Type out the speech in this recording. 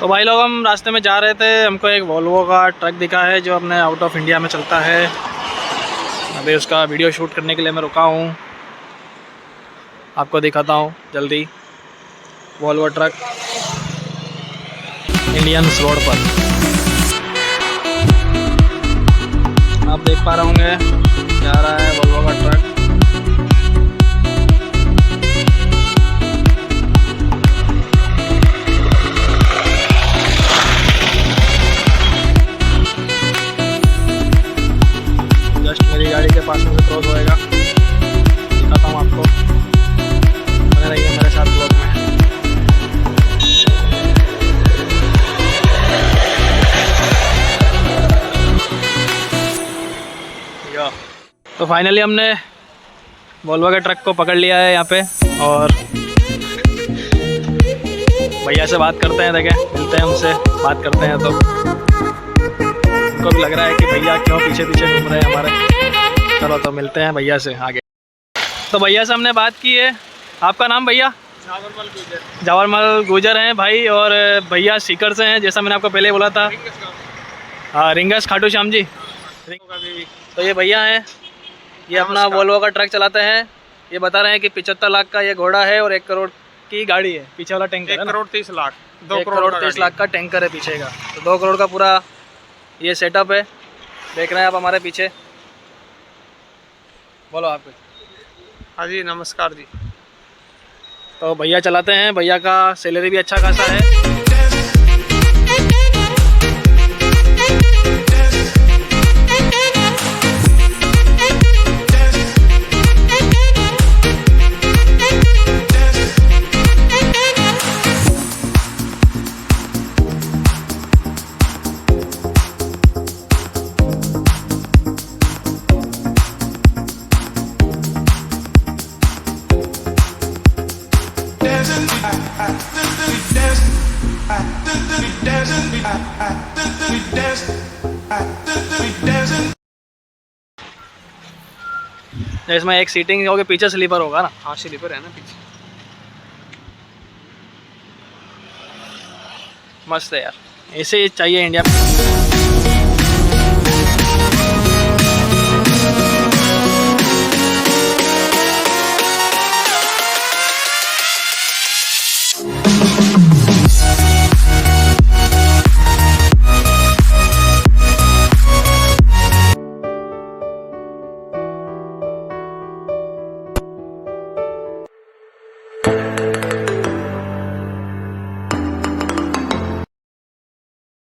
तो भाई लोग हम रास्ते में जा रहे थे, हमको एक वोल्वो का ट्रक दिखा है जो अपने आउट ऑफ इंडिया में चलता है। अभी उसका वीडियो शूट करने के लिए मैं रुका हूँ, आपको दिखाता हूँ जल्दी। वोल्वो ट्रक इंडियन रोड पर आप देख पा रहे होंगे, जा रहा है वोल्वो का ट्रक। जस्ट मेरी गाड़ी के पास में से क्रॉस होएगा, दिखाता हूँ आपको, बने रहिए मेरे साथ ब्लॉग में। तो फाइनली हमने वोल्वो के ट्रक को पकड़ लिया है यहाँ पे, और भैया से बात करते हैं, देखें मिलते हैं उनसे, बात करते हैं। तो उनको भी लग रहा है कि भैया क्यों पीछे पीछे घूम रहे हैं हमारे। चलो तो मिलते हैं भैया से आगे। तो भैया से हमने बात की है। आपका नाम भैया? जावरमल गुजर हैं भाई, और भैया सीकर से हैं, जैसा मैंने आपको पहले बोला था। हाँ, रिंगस खाटू श्याम जी। तो ये भैया हैं, ये अपना वोल्वो का ट्रक चलाते हैं। ये बता रहे हैं कि 75 लाख का ये घोड़ा है और 1 करोड़ की गाड़ी है। पीछे वाला टैंकर 1 करोड़ 30 लाख, 2 करोड़ 30 लाख का टैंकर है पीछे का। तो 2 करोड़ का पूरा ये सेटअप है, देख रहे हैं आप हमारे पीछे। बोलो आप। हाँ जी, नमस्कार जी। तो भैया चलाते हैं, भैया का सैलरी भी अच्छा खासा है। इसमें एक सीटिंग होगी, पीछे स्लीपर होगा ना? हाँ, स्लीपर है ना पीछे। मस्त है यार, ऐसे ही चाहिए इंडिया में।